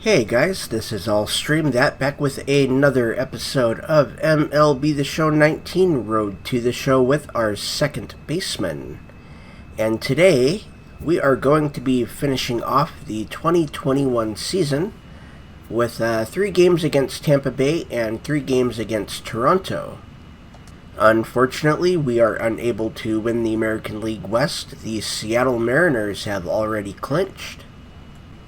Hey guys, this is All Stream That, back with another episode of MLB The Show 19, Road to the Show with our second baseman. And today, we are going to be finishing off the 2021 season with 3 games against Tampa Bay and 3 games against Toronto. Unfortunately, we are unable to win the American League West. The Seattle Mariners have already clinched.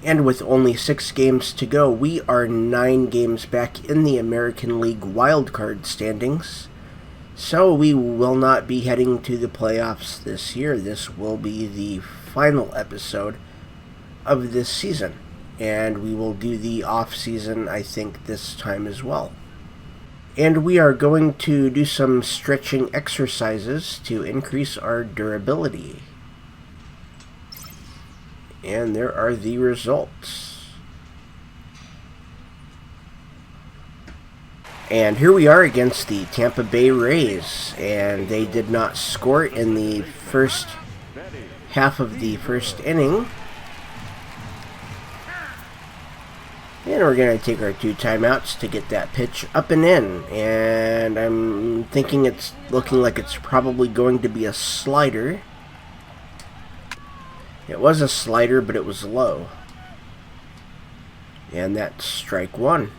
And with only 6 games to go, we are 9 games back in the American League wildcard standings. So we will not be heading to the playoffs this year. This will be the final episode of this season. And we will do the off-season, I think, this time as well. And we are going to do some stretching exercises to increase our durability. And there are the results. And here we are against the Tampa Bay Rays, and they did not score in the first half of the first inning. And we're going to take our 2 timeouts to get that pitch up and in. And I'm thinking it's looking like it's probably going to be a slider. It was a slider, but it was low. And that's strike 1.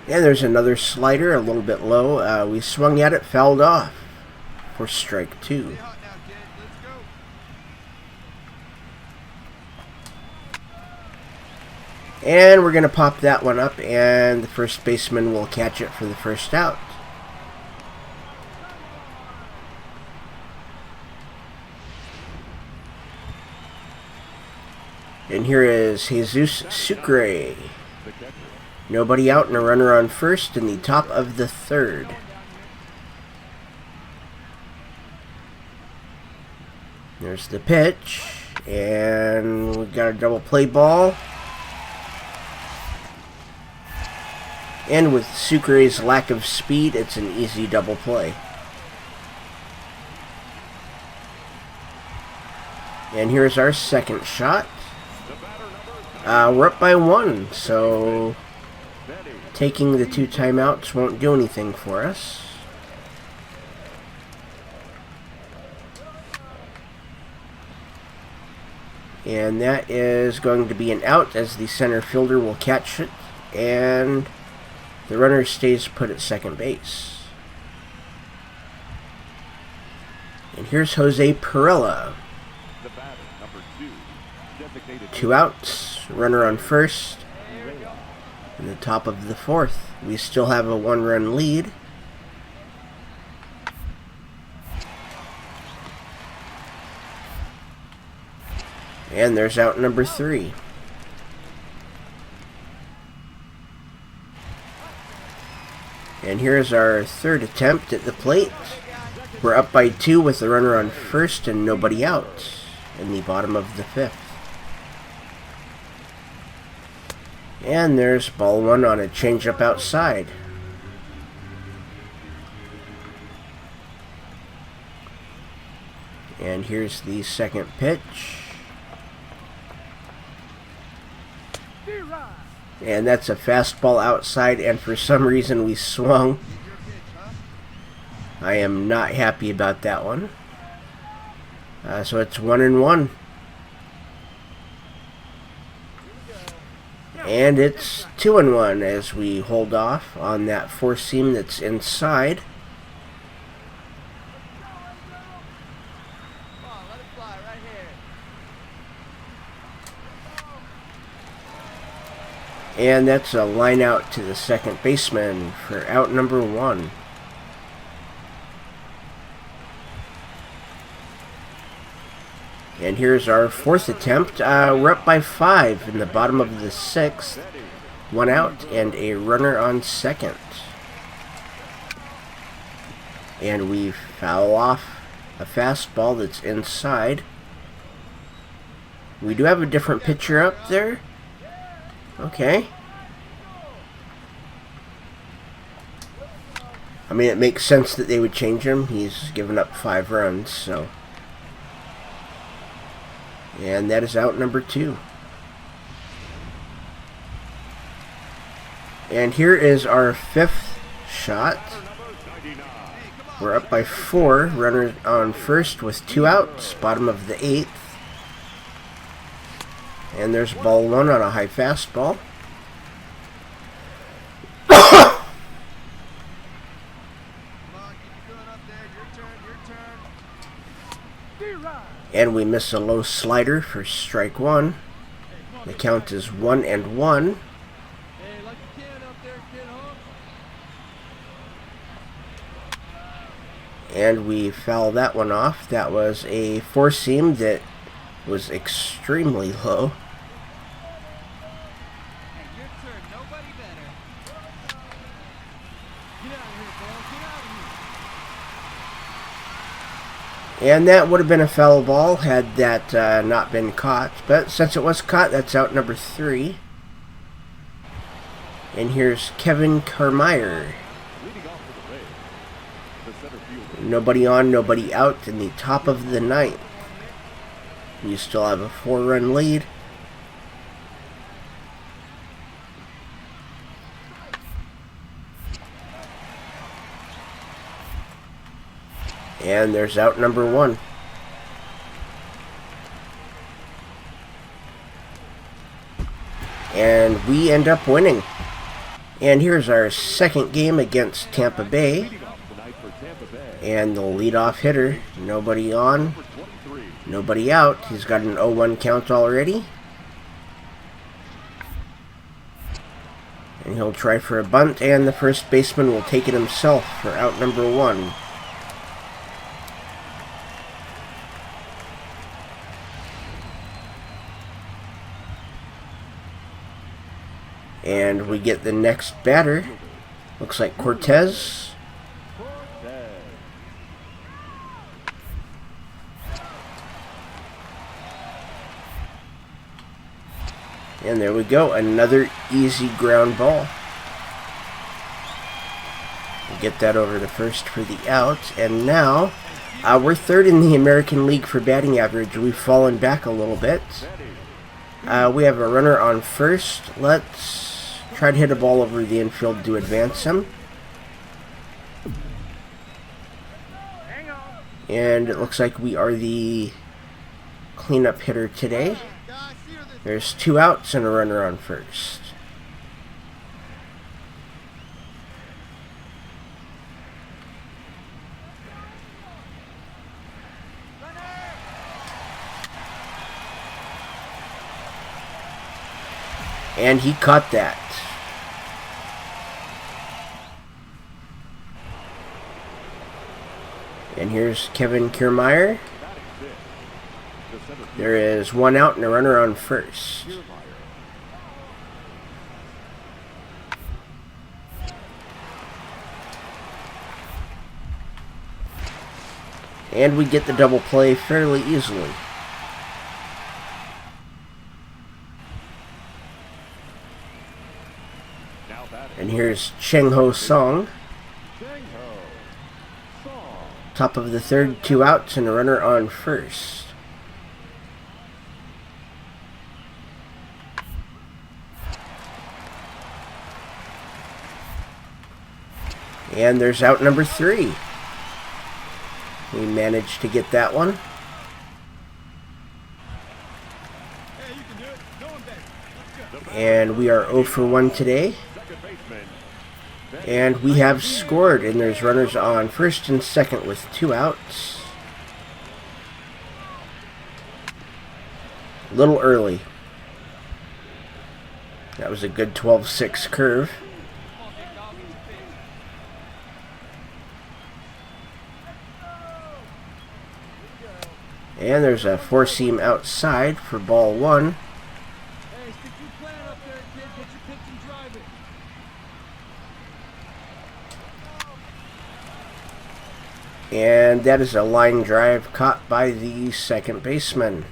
And there's another slider, a little bit low. We swung at it, fouled off for strike 2. And we're going to pop that one up, and the first baseman will catch it for the first out. And here is Jesus Sucre. Nobody out and a runner on first in the top of the 3rd. There's the pitch. And we got a double play ball. And with Sucre's lack of speed, it's an easy double play. And here's our second shot. We're up by 1, so taking the 2 timeouts won't do anything for us. And that is going to be an out, as the center fielder will catch it, and the runner stays put at second base. And here's Jose Perella. 2 outs, runner on first, in the top of the 4th. We still have a 1-run lead. And there's out number 3. And here's our 3rd attempt at the plate. We're up by 2 with the runner on first and nobody out in the bottom of the 5th. And there's ball 1 on a changeup outside. And here's the second pitch. And that's a fastball outside, and for some reason we swung. I am not happy about that one. So it's 1-1. And it's 2-1 as we hold off on that 4-seam that's inside. And that's a line out to the second baseman for out number 1. And here's our 4th attempt. We're up by 5 in the bottom of the 6th. 1 out and a runner on second. And we foul off a fastball that's inside. We do have a different pitcher up there. Okay. I mean, it makes sense that they would change him. He's given up 5 runs, so. And that is out number 2. And here is our 5th shot. We're up by 4. Runner on first with 2 outs. Bottom of the 8th. And there's ball 1 on a high fastball. And we miss a low slider for strike 1. The count is 1-1. And we foul that one off. That was a 4-seam that was extremely low. And that would have been a foul ball had that not been caught. But since it was caught, that's out number 3. And here's Kevin Carmeyer. Nobody on, nobody out in the top of the 9th. We still have a 4-run lead. And there's out number 1. And we end up winning. And here's our second game against Tampa Bay. And the leadoff hitter, nobody on, nobody out. He's got an 0-1 count already. And he'll try for a bunt, and the first baseman will take it himself for out number 1. And we get the next batter. Looks like RttS. And there we go, another easy ground ball. We'll get that over to first for the out. And now, we're 3rd in the American League for batting average. We've fallen back a little bit. We have a runner on first. Let's try to hit a ball over the infield to advance him. And it looks like we are the cleanup hitter today. There's 2 outs and a runner on first. And he caught that. And here's Kevin Kiermaier. There is 1 out and a runner on first. And we get the double play fairly easily. And here's Cheng Ho Song. Top of the 3rd, 2 outs and a runner on first. And there's out number 3. We managed to get that one. And we are 0 for 1 today. And we have scored, and there's runners on first and second with 2 outs. A little early. That was a good 12-6 curve. And there's a 4-seam outside for ball 1. Hey, stick your plan up there, kid. Get your pitch and drive it. And that is a line drive caught by the second baseman.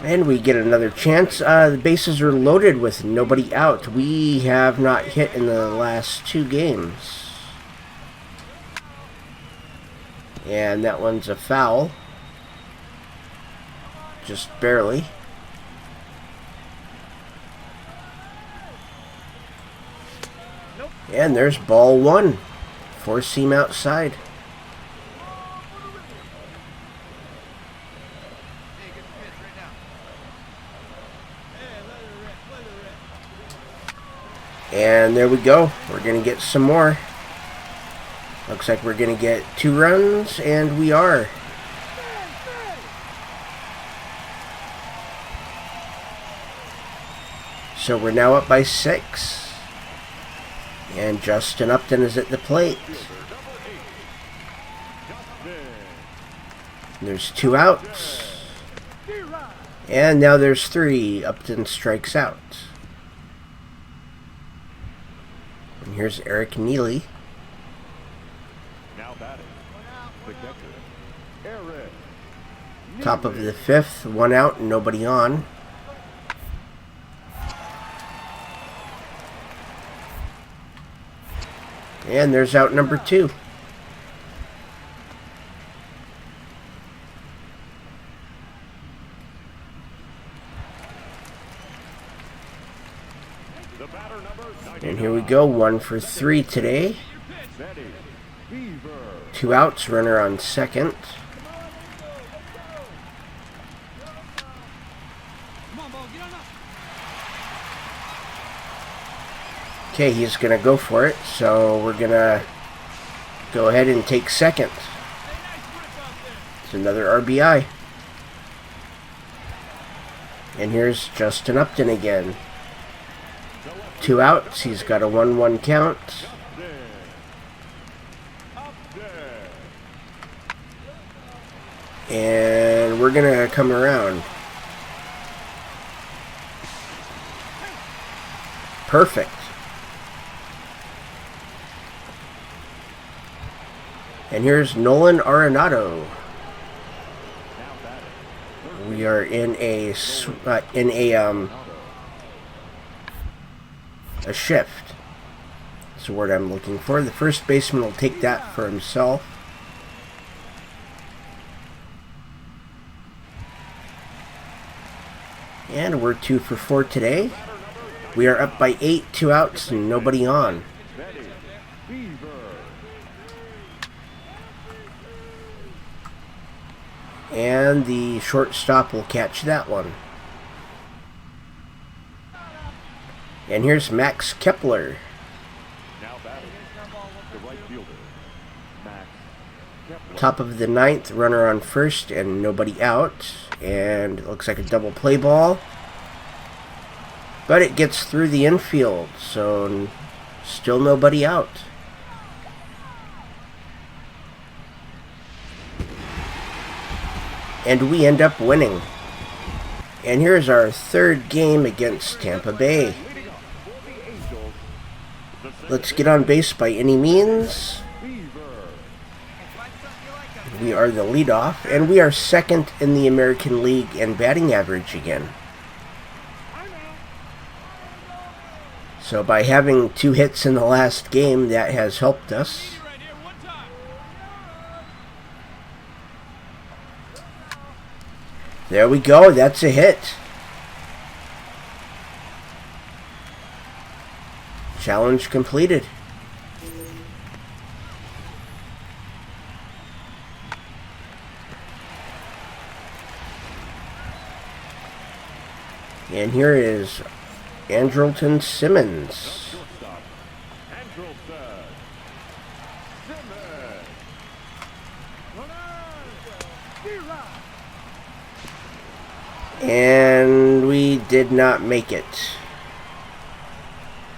And we get another chance. The bases are loaded with nobody out. We have not hit in the last 2 games. And that one's a foul. Just barely. And there's ball one. Four-seam outside. And there we go. We're going to get some more. Looks like we're going to get 2 runs, and we are. So we're now up by 6. And Justin Upton is at the plate. There's 2 outs. And now there's 3. Upton strikes out. And here's Eric Neely. Top of the 5th, 1 out, nobody on. And there's out number 2. And here we go, 1 for 3 today. 2 outs, runner on second. Okay, he's going to go for it, so we're going to go ahead and take second. It's another RBI. And here's Justin Upton again. 2 outs, he's got a 1-1 count. And we're going to come around. Perfect. And here's Nolan Arenado. We are in a shift. That's the word I'm looking for. The first baseman will take that for himself. And we're 2 for 4 today. We are up by 8, 2 outs, and nobody on. And the shortstop will catch that one. And here's Max Kepler. Top of the 9th, runner on first and nobody out. And it looks like a double play ball. But it gets through the infield, so still nobody out. And we end up winning. And here's our 3rd game against Tampa Bay. Let's get on base by any means. We are the leadoff, and we are 2nd in the American League in batting average again. So by having 2 hits in the last game, that has helped us. There we go, that's a hit. Challenge completed. And here is Andrelton Simmons. And we did not make it.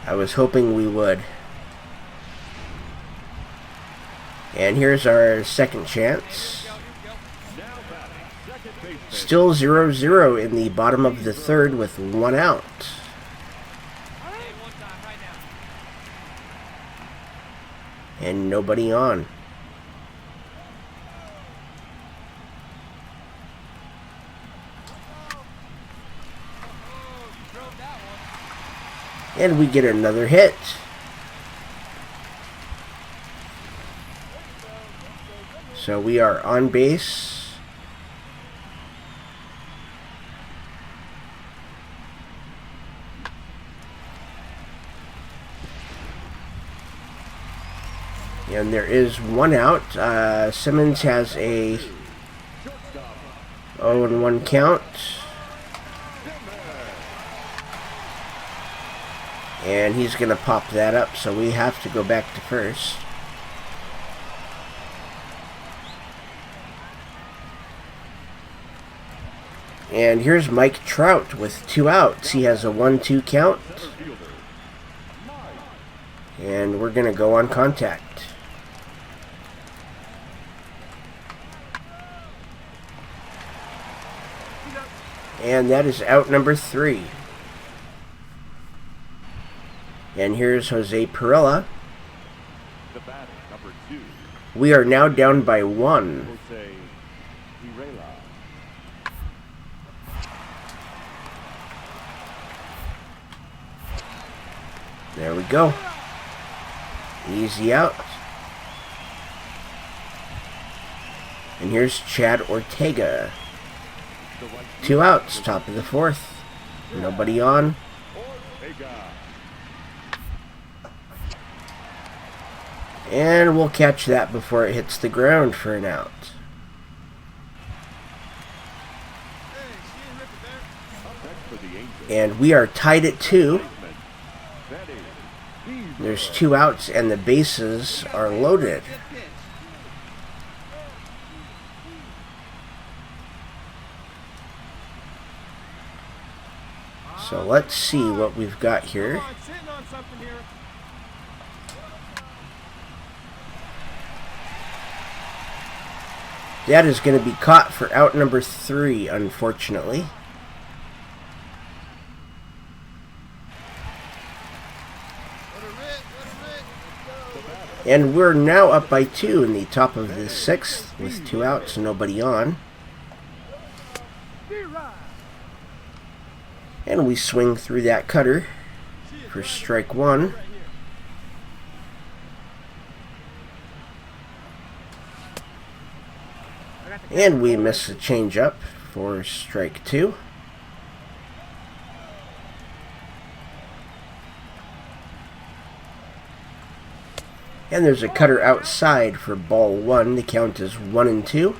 I was hoping we would. And here's our second chance. Still 0-0 in the bottom of the 3rd with 1 out. And nobody on. And we get another hit. So we are on base. And there is one out. Simmons has a 0-1 count. And he's going to pop that up, so we have to go back to first. And here's Mike Trout with 2 outs. He has a 1-2 count. And we're going to go on contact. And that is out number 3. And here's Jose Perella. We are now down by 1. There we go. Easy out. And here's Chad Ortega. 2 outs, top of the 4th. Nobody on. And we'll catch that before it hits the ground for an out. And we are tied at 2. There's 2 outs and the bases are loaded. So let's see what we've got here. That is going to be caught for out number 3, unfortunately. And we're now up by 2 in the top of the 6th with 2 outs, nobody on. And we swing through that cutter for strike 1. And we miss a changeup for strike 2. And there's a cutter outside for ball 1. The count is 1-2.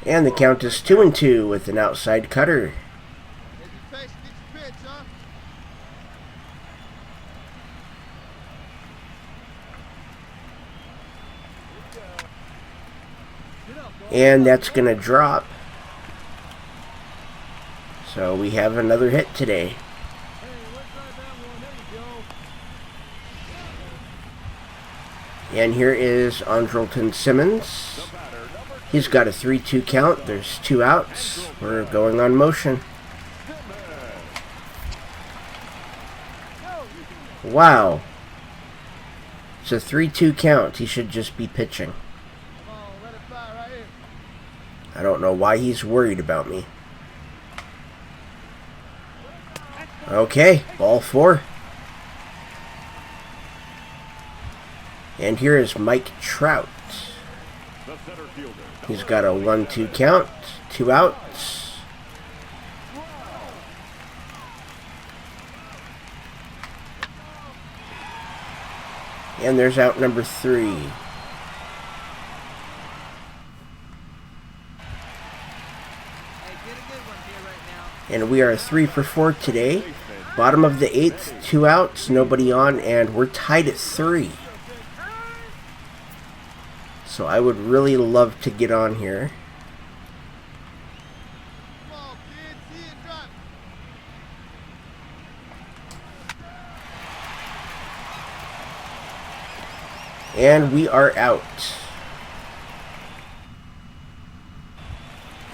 And the count is 2-2 with an outside cutter. And that's going to drop. So we have another hit today. And here is Andrelton Simmons. He's got a 3-2 count. There's 2 outs. We're going on motion. Wow. It's a 3-2 count. He should just be pitching. I don't know why he's worried about me. Okay, ball 4. And here is Mike Trout. He's got a 1-2 count, 2 outs. And there's out number 3. And we are 3 for 4 today. Bottom of the 8th, 2 outs, nobody on, and we're tied at 3. So I would really love to get on here. And we are out.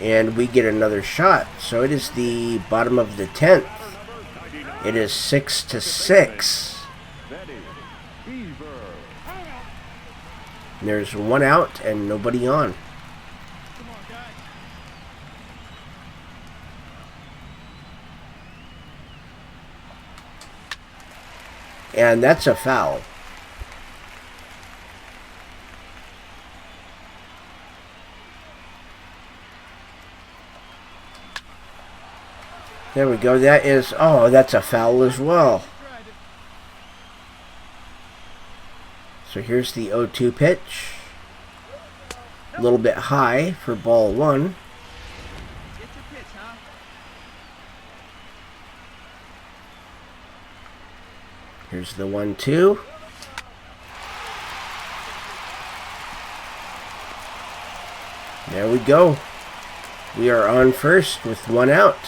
And we get another shot. So it is the bottom of the 10th. It is 6-6. And there's 1 out and nobody on. And that's a foul. There we go. That is... Oh, that's a foul as well. So here's the 0-2 pitch. A little bit high for ball one. Here's the 1-2. There we go. We are on first with one out.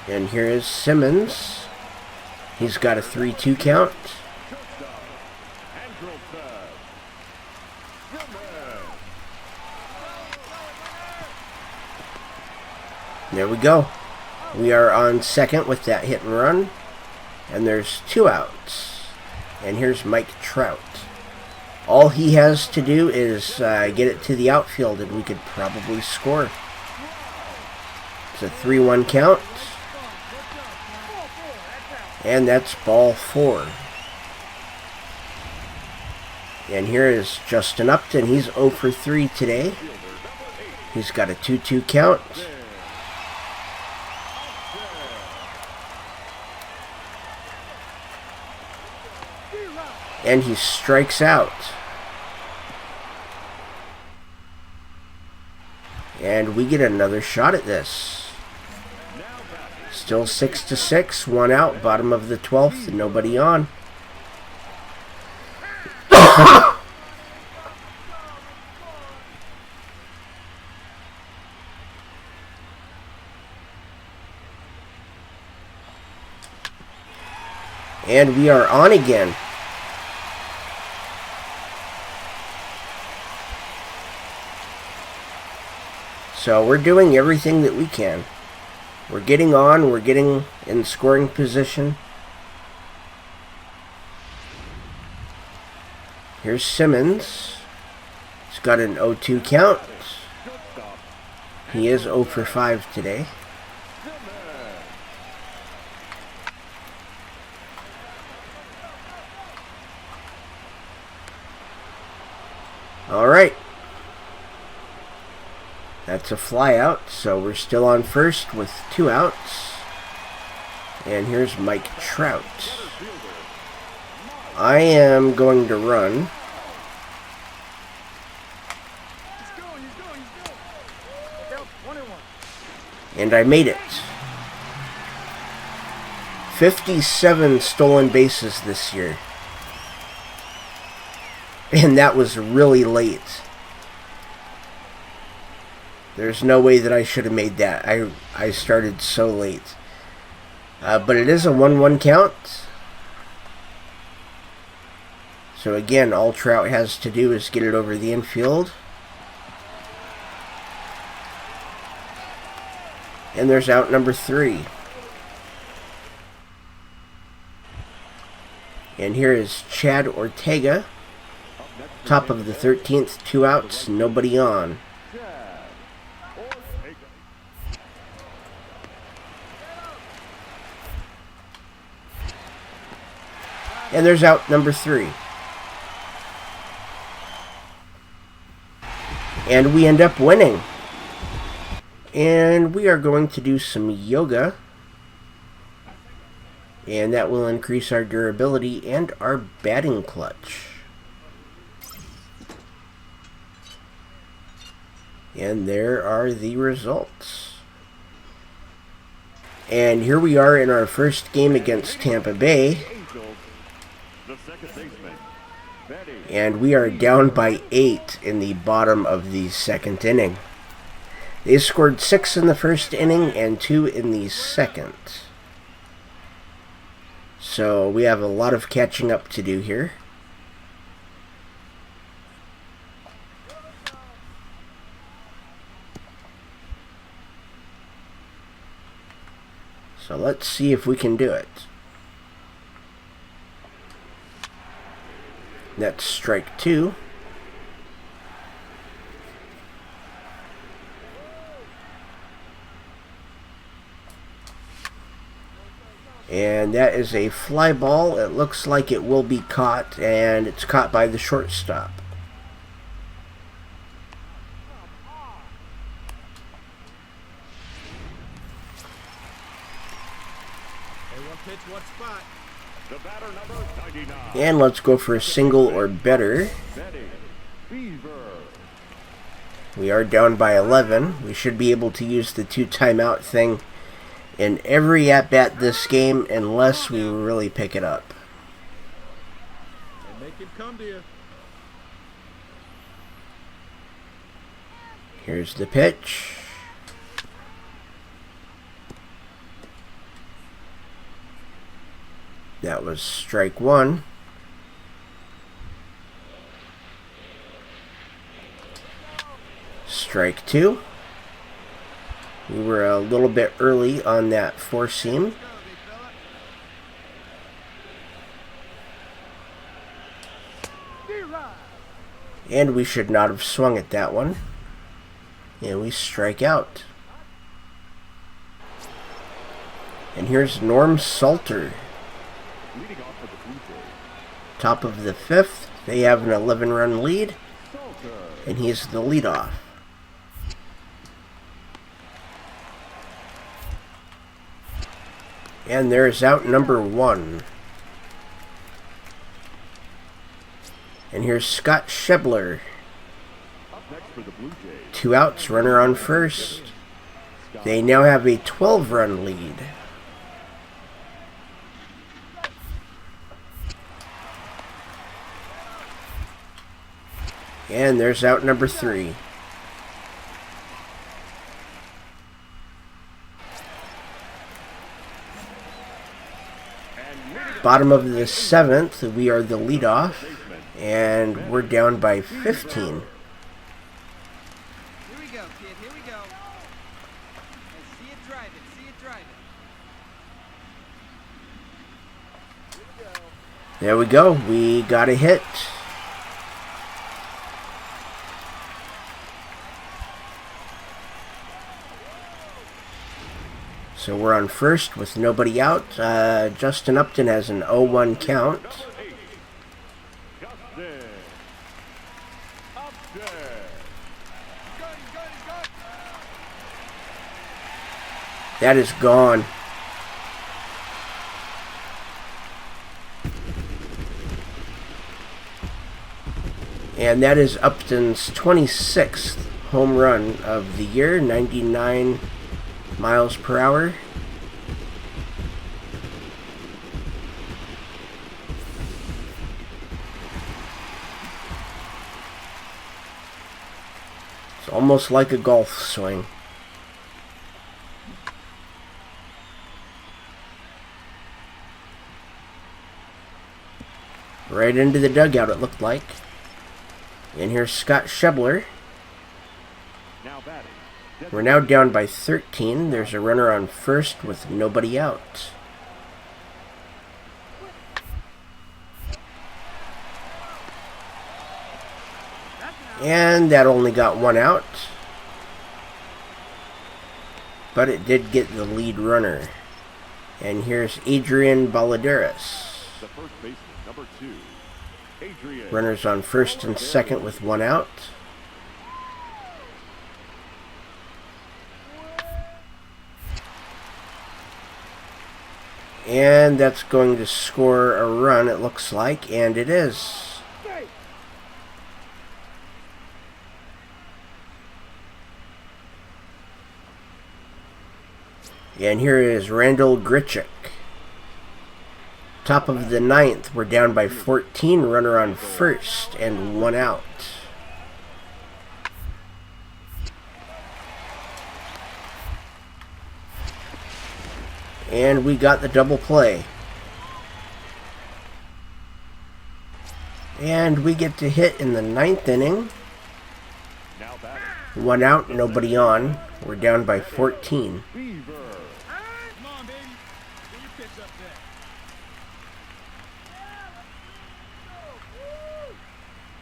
And here is Simmons. He's got a 3-2 count. There we go. We are on second with that hit and run. And there's 2 outs. And here's Mike Trout. All he has to do is get it to the outfield and we could probably score. It's a 3-1 count. And that's ball 4. And here is Justin Upton. He's 0 for 3 today. He's got a 2-2 count. And he strikes out. And we get another shot at this. Still 6-6, 1 out, bottom of the 12th, nobody on. And we are on again. So we're doing everything that we can. We're getting on, we're getting in scoring position. Here's Simmons. He's got an 0-2 count. He is 0 for 5 today. All right. That's a fly out, so we're still on first with 2 outs. And here's Mike Trout. I am going to run. And I made it. 57 stolen bases this year. And that was really late. There's no way that I should have made that. I started so late. But it is a 1-1 count. So again, all Trout has to do is get it over the infield. And there's out number 3. And here is Chad Ortega. Top of the 13th, 2 outs, nobody on. And there's out number 3. And we end up winning. And we are going to do some yoga. And that will increase our durability and our batting clutch. And there are the results. And here we are in our first game against Tampa Bay. And we are down by 8 in the bottom of the 2nd inning. They scored 6 in the first inning and 2 in the 2nd. So we have a lot of catching up to do here. So let's see if we can do it. That's strike 2. And that is a fly ball. It looks like it will be caught, and it's caught by the shortstop. And let's go for a single or better. We are down by 11. We should be able to use the 2 timeout thing in every at-bat this game unless we really pick it up. And make him come to you. Here's the pitch. That was strike 1. Strike 2. We were a little bit early on that 4-seam. And we should not have swung at that one. And we strike out. And here's Norm Salter. Top of the 5th. They have an 11-run lead. And he's the leadoff. And there's out number 1. And here's Scott Schebler. 2 outs, runner on first. They now have a 12-run lead. And there's out number 3. Bottom of the 7th, we are the leadoff, and we're down by 15. Here we go, kid. Here we go. And see it driving. See it driving. There we go. We got a hit. So we're on first with nobody out. Justin Upton has an 0-1 count. That is gone. And that is Upton's 26th home run of the year, 99 miles per hour. It's almost like a golf swing. Right into the dugout, it looked like. And here's Scott Schebler. We're now down by 13. There's a runner on first with nobody out. And that only got 1 out. But it did get the lead runner. And here's Adrian Baladeras. Runners on first and second with 1 out. And that's going to score a run, it looks like, and it is. And here is Randall Grichuk. Top of the 9th, we're down by 14, runner on first, and 1 out. And we got the double play. And we get to hit in the 9th inning. 1 out, nobody on. We're down by 14. Come on, baby. Get your pitch up there.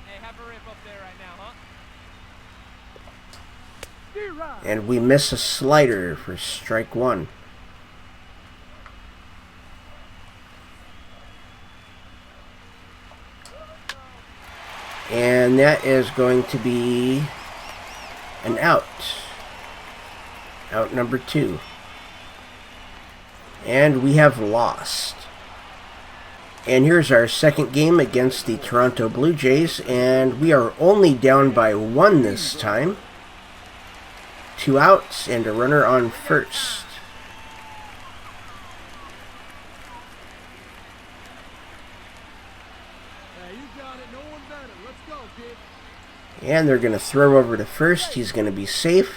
Hey, have a rip up there right now, huh? And we miss a slider for strike 1. And that is going to be an out. Out number 2. And we have lost. And here's our second game against the Toronto Blue Jays, and we are only down by 1 this time. 2 outs and a runner on first. And they're going to throw over to first. He's going to be safe.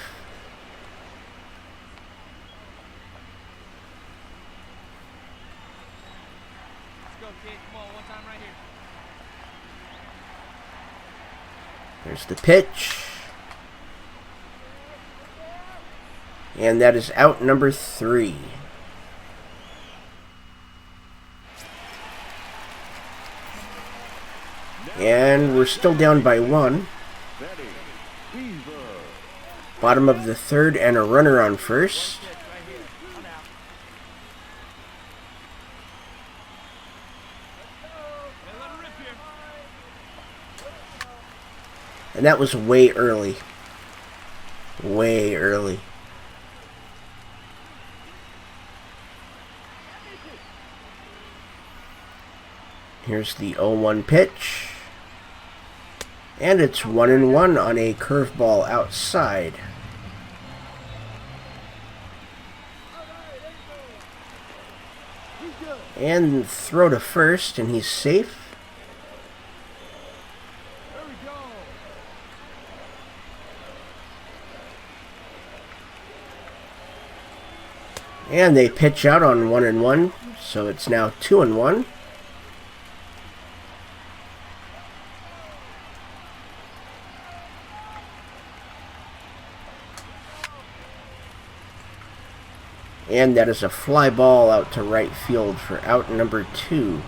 Let's go, kid. Come on, one time right here. There's the pitch. And that is out number 3. And we're still down by 1. Bottom of the 3rd and a runner on first. And that was way early. Way early. Here's the 0-1 pitch. And it's 1-1 on a curveball outside. And throw to first, and he's safe. And they pitch out on 1-1, so it's now 2-1. And that is a fly ball out to right field for out number 2.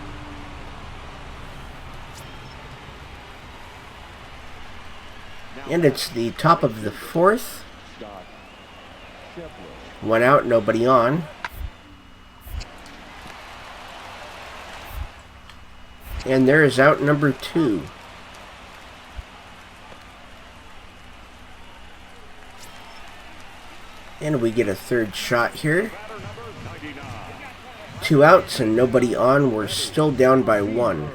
And it's the top of the 4th. 1 out, nobody on. And there is out number 2. And we get a 3rd shot here. 2 outs and nobody on. We're still down by 1.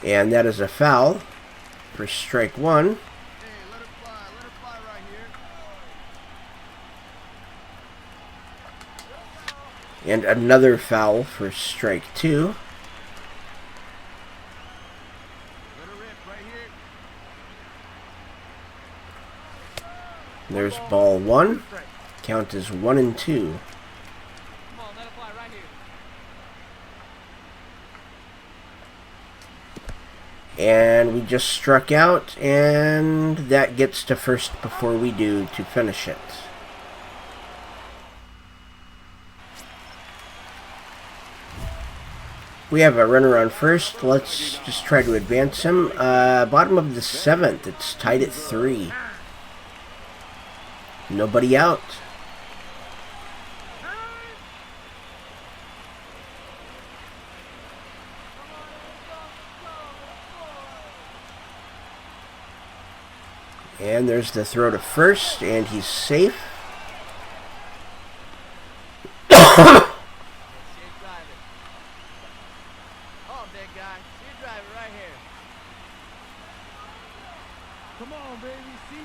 And that is a foul for strike 1. And another foul for strike 2. There's ball 1. Count is 1-2. And we just struck out, and that gets to first before we do to finish it. We have a runner on first. Let's just try to advance him. Bottom of the 7th. It's tied at 3. Nobody out. And there's the throw to first, and he's safe.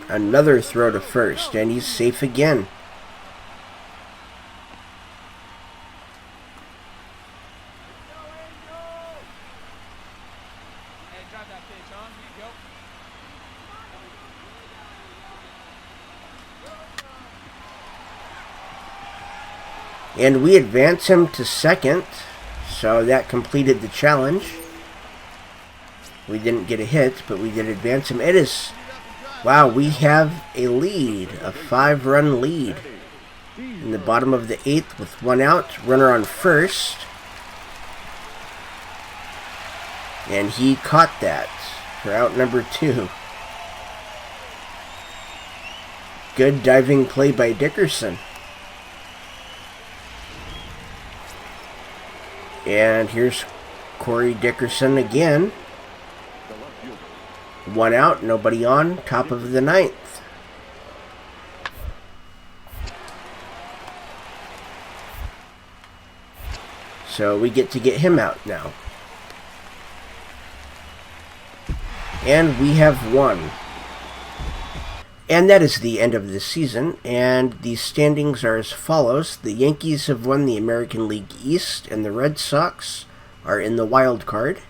Another throw to first, and he's safe again. And we advance him to second, so that completed the challenge. We didn't get a hit, but we did advance him. It is... Wow, we have a lead, a 5-run lead. In the bottom of the 8th with 1 out, runner on first. And he caught that for out number 2. Good diving play by Dickerson. And here's Corey Dickerson again. 1 out, nobody on, top of the 9th. So we get to get him out now. And we have won. And that is the end of the season, and the standings are as follows. The Yankees have won the American League East, and the Red Sox are in the wild card.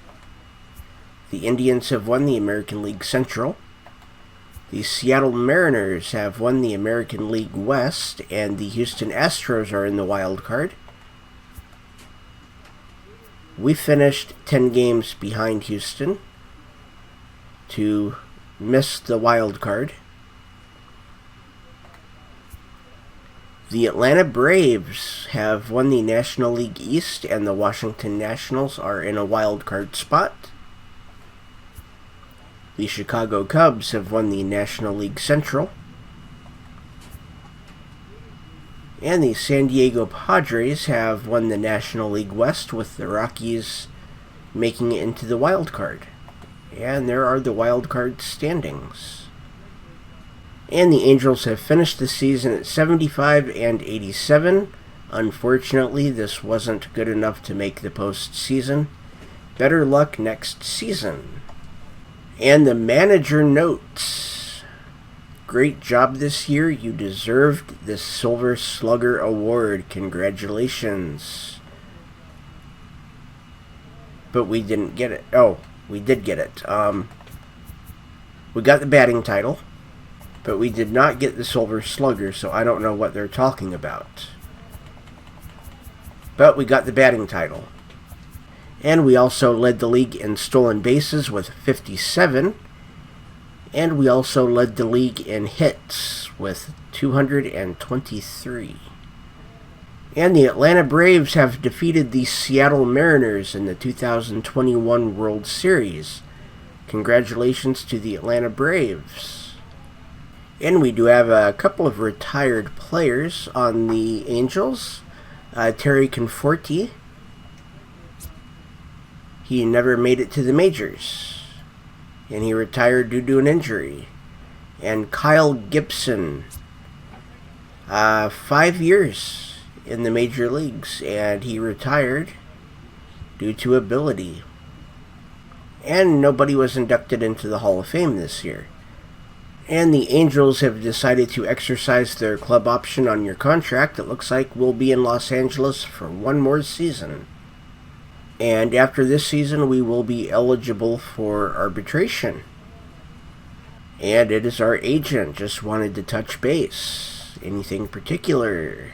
The Indians have won the American League Central. The Seattle Mariners have won the American League West, and the Houston Astros are in the wild card. We finished 10 games behind Houston to miss the wild card. The Atlanta Braves have won the National League East, and the Washington Nationals are in a wild card spot. The Chicago Cubs have won the National League Central. And the San Diego Padres have won the National League West, with the Rockies making it into the wild card. And there are the wild card standings. And the Angels have finished the season at 75 and 87. Unfortunately, this wasn't good enough to make the postseason. Better luck next season. And the manager notes: great job this year. You deserved the Silver Slugger Award. Congratulations. But we didn't get it. Oh, we did get it. We got the batting title, but we did not get the Silver Slugger, so I don't know what they're talking about. But we got the batting title. And we also led the league in stolen bases with 57. And we also led the league in hits with 223. And the Atlanta Braves have defeated the Seattle Mariners in the 2021 World Series. Congratulations to the Atlanta Braves. And we do have a couple of retired players on the Angels. Terry Conforti. He never made it to the majors, and he retired due to an injury. And Kyle Gibson, 5 years in the major leagues, and he retired due to ability. And nobody was inducted into the Hall of Fame this year. And the Angels have decided to exercise their club option on your contract. It looks like we'll be in Los Angeles for one more season. And after this season, we will be eligible for arbitration. And it is our agent. Just wanted to touch base. Anything particular?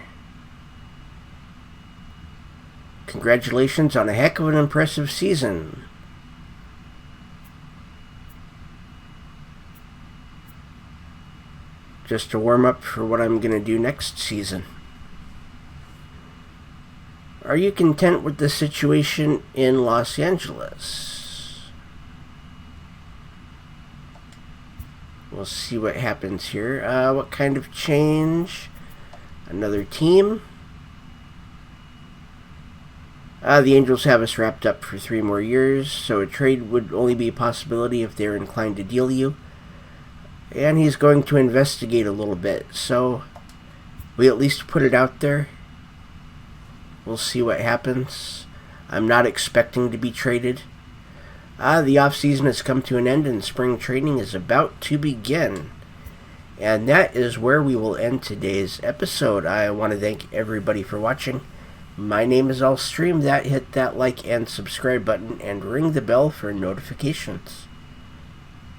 Congratulations on a heck of an impressive season. Just to warm up for what I'm going to do next season. Are you content with the situation in Los Angeles? We'll see what happens here. What kind of change? Another team. The Angels have us wrapped up for 3 more years, so a trade would only be a possibility if they're inclined to deal you. And he's going to investigate a little bit, so we at least put it out there. We'll see what happens. I'm not expecting to be traded. The off-season has come to an end and spring training is about to begin. And that is where we will end today's episode. I want to thank everybody for watching. My name is Allstream. Hit that like and subscribe button and ring the bell for notifications.